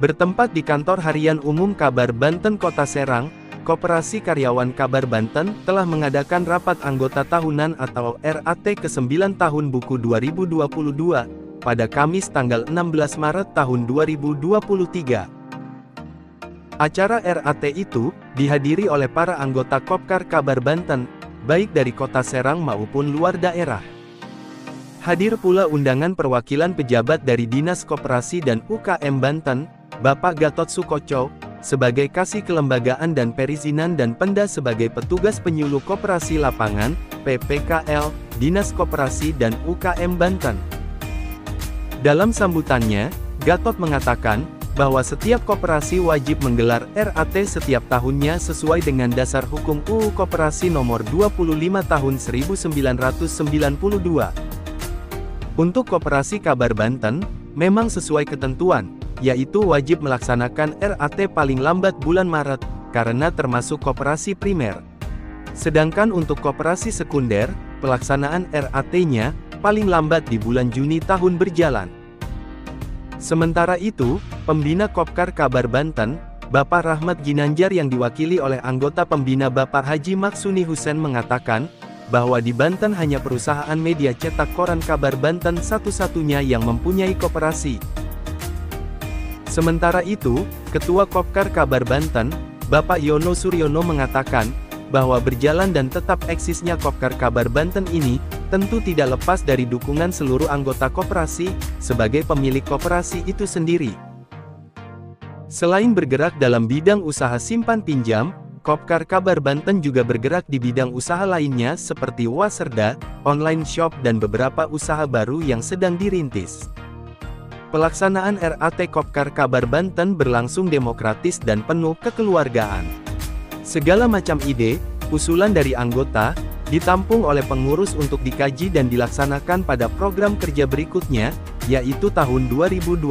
Bertempat di Kantor Harian Umum Kabar Banten Kota Serang, Koperasi Karyawan Kabar Banten telah mengadakan rapat anggota tahunan atau RAT ke-9 tahun buku 2022, pada Kamis tanggal 16 Maret tahun 2023. Acara RAT itu dihadiri oleh para anggota Kopkar Kabar Banten, baik dari Kota Serang maupun luar daerah. Hadir pula undangan perwakilan pejabat dari Dinas Koperasi dan UKM Banten, Bapak Gatot Sukoco, sebagai Kasih Kelembagaan dan Perizinan dan Penda sebagai Petugas Penyuluh Koperasi Lapangan, PPKL, Dinas Koperasi dan UKM Banten. Dalam sambutannya, Gatot mengatakan, bahwa setiap koperasi wajib menggelar RAT setiap tahunnya sesuai dengan dasar hukum UU Koperasi nomor 25 tahun 1992. Untuk Koperasi Kabar Banten, memang sesuai ketentuan, yaitu wajib melaksanakan RAT paling lambat bulan Maret, karena termasuk koperasi primer. Sedangkan untuk koperasi sekunder, pelaksanaan RAT-nya, paling lambat di bulan Juni tahun berjalan. Sementara itu, Pembina Kopkar Kabar Banten, Bapak Rahmat Ginanjar yang diwakili oleh anggota Pembina Bapak Haji Maksuni Husen mengatakan, bahwa di Banten hanya perusahaan media cetak koran Kabar Banten satu-satunya yang mempunyai koperasi. Sementara itu, Ketua Kopkar Kabar Banten, Bapak Yono Suryono mengatakan, bahwa berjalan dan tetap eksisnya Kopkar Kabar Banten ini, tentu tidak lepas dari dukungan seluruh anggota koperasi, sebagai pemilik koperasi itu sendiri. Selain bergerak dalam bidang usaha simpan pinjam, Kopkar Kabar Banten juga bergerak di bidang usaha lainnya seperti Waserda, online shop dan beberapa usaha baru yang sedang dirintis. Pelaksanaan RAT Kopkar Kabar Banten berlangsung demokratis dan penuh kekeluargaan. Segala macam ide, usulan dari anggota, ditampung oleh pengurus untuk dikaji dan dilaksanakan pada program kerja berikutnya, yaitu tahun 2023.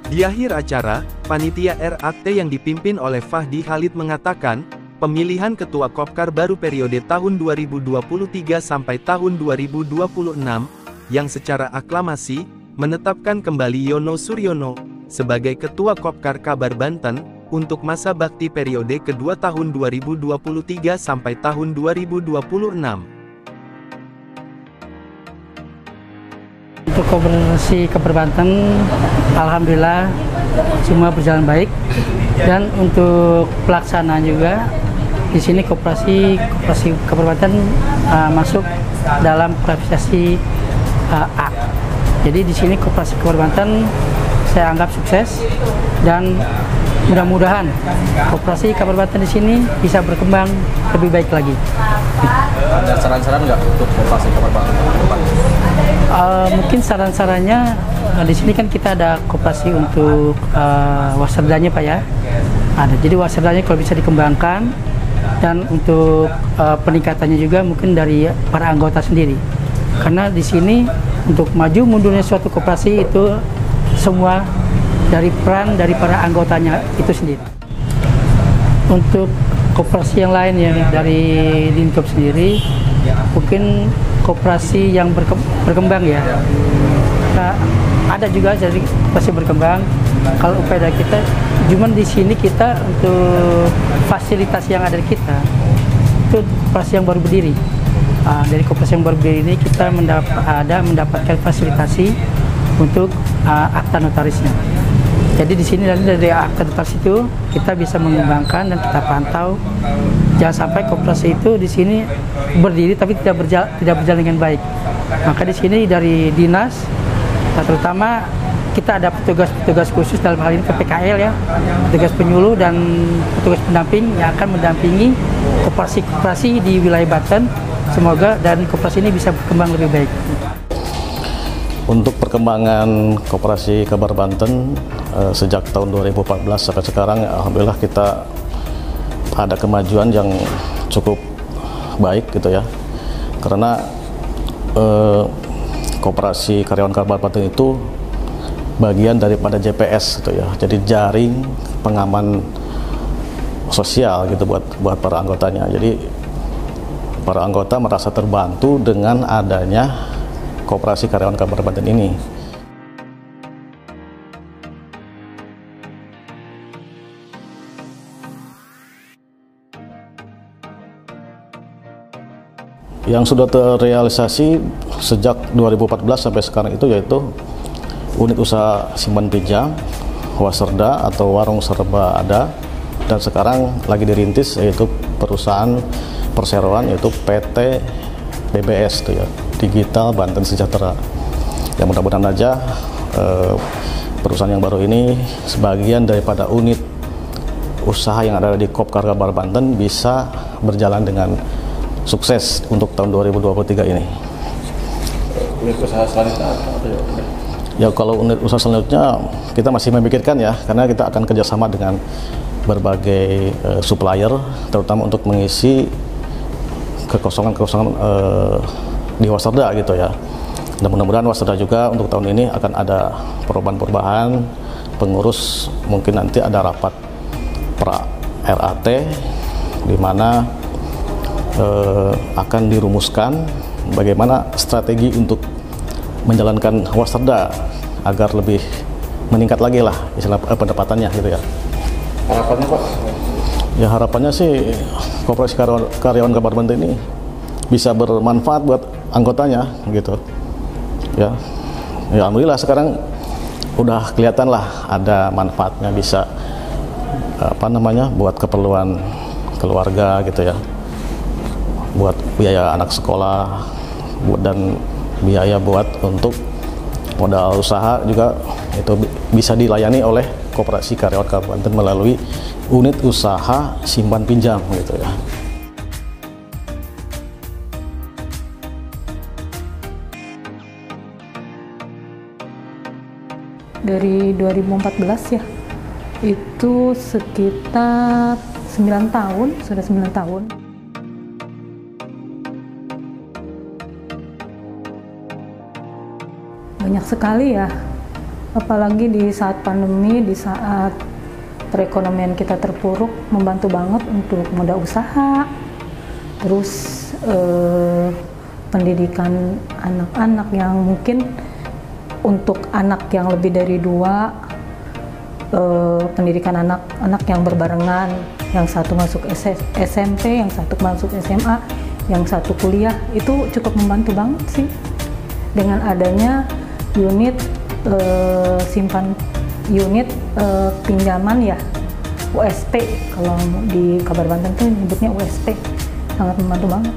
Di akhir acara, panitia RAT yang dipimpin oleh Fahdi Khalid mengatakan, pemilihan Ketua Kopkar baru periode tahun 2023 sampai tahun 2026, yang secara aklamasi, menetapkan kembali Yono Suryono, sebagai Ketua Kopkar Kabar Banten, untuk masa bakti periode kedua tahun 2023 sampai tahun 2026. Untuk Koperasi Kabar Banten, alhamdulillah semua berjalan baik, dan untuk pelaksanaan juga di sini Koperasi Kabar Banten masuk dalam klasifikasi A. Jadi di sini Koperasi Kabar Banten saya anggap sukses, dan mudah-mudahan Koperasi Kabar Banten di sini bisa berkembang lebih baik lagi. Ada saran-saran nggak untuk Koperasi Kabar Banten? Mungkin saran-sarannya di sini kan kita ada koperasi untuk waserdanya Pak ya. Ada, jadi waserdanya kalau bisa dikembangkan, dan untuk peningkatannya juga mungkin dari para anggota sendiri. Karena di sini untuk maju mundurnya suatu koperasi itu semua dari peran dari para anggotanya itu sendiri. Untuk koperasi yang lain yang dari Dinkop sendiri, mungkin koperasi yang berkembang ya. Nah, ada juga jadi koperasi berkembang. Kalau upaya dari kita, cuman di sini kita untuk fasilitas yang ada di kita itu koperasi yang baru berdiri. Dari koperasi yang baru berdiri ini kita mendapatkan fasilitasi untuk akta notarisnya. Jadi di sini dari akta notaris itu kita bisa mengembangkan dan kita pantau, jangan sampai koperasi itu di sini berdiri tapi tidak berjalan dengan baik. Maka di sini dari dinas, terutama kita ada petugas-petugas khusus dalam hal ini PPKL ya, petugas penyuluh dan petugas pendamping yang akan mendampingi koperasi-koperasi di wilayah Banten. Semoga dan koperasi ini bisa berkembang lebih baik. Untuk perkembangan Koperasi Kabar Banten sejak tahun 2014 sampai sekarang, alhamdulillah kita ada kemajuan yang cukup baik gitu ya. Karena Koperasi Karyawan Kabar Banten itu bagian daripada JPS gitu ya. Jadi jaring pengaman sosial gitu buat para anggotanya. Jadi para anggota merasa terbantu dengan adanya Koperasi Karyawan Kabar Banten ini. Yang sudah terrealisasi sejak 2014 sampai sekarang itu yaitu unit usaha simpan pinjam, Wasserda atau warung serba ada, dan sekarang lagi dirintis yaitu perusahaan perseroan yaitu PT BBS itu ya, Digital Banten Sejahtera. Ya mudah-mudahan aja perusahaan yang baru ini sebagian daripada unit usaha yang ada di Kopkar Kabar Banten bisa berjalan dengan sukses untuk tahun 2023 ini. Unit usaha selanjutnya apa ya? Ya kalau unit usaha selanjutnya kita masih memikirkan ya, karena kita akan kerjasama dengan berbagai supplier, terutama untuk mengisi kekosongan-kekosongan di Wasserda gitu ya. Dan mudah-mudahan Wasserda juga untuk tahun ini akan ada perubahan-perubahan pengurus, mungkin nanti ada rapat pra RAT di mana akan dirumuskan bagaimana strategi untuk menjalankan Wasserda agar lebih meningkat lagi lah istilah pendapatannya gitu ya. Harapannya Pak? Ya harapannya sih Koperasi Karyawan Kabar Banten ini bisa bermanfaat buat anggotanya gitu ya. Ya alhamdulillah sekarang udah kelihatan lah ada manfaatnya, bisa buat keperluan keluarga gitu ya, buat biaya anak sekolah dan biaya buat untuk modal usaha juga itu bisa dilayani oleh Koperasi Karyawan Kabar Banten melalui unit usaha simpan pinjam gitu ya. Dari 2014 ya, itu sekitar 9 tahun, sudah 9 tahun. Banyak sekali ya, apalagi di saat pandemi, di saat perekonomian kita terpuruk, membantu banget untuk modal usaha, terus pendidikan anak-anak yang mungkin untuk anak yang lebih dari 2, pendidikan anak-anak yang berbarengan, yang satu masuk SMP, yang satu masuk SMA, yang satu kuliah, itu cukup membantu banget sih dengan adanya unit pinjaman ya, USP, kalau di Kabar Banten tuh nyebutnya USP, sangat membantu banget.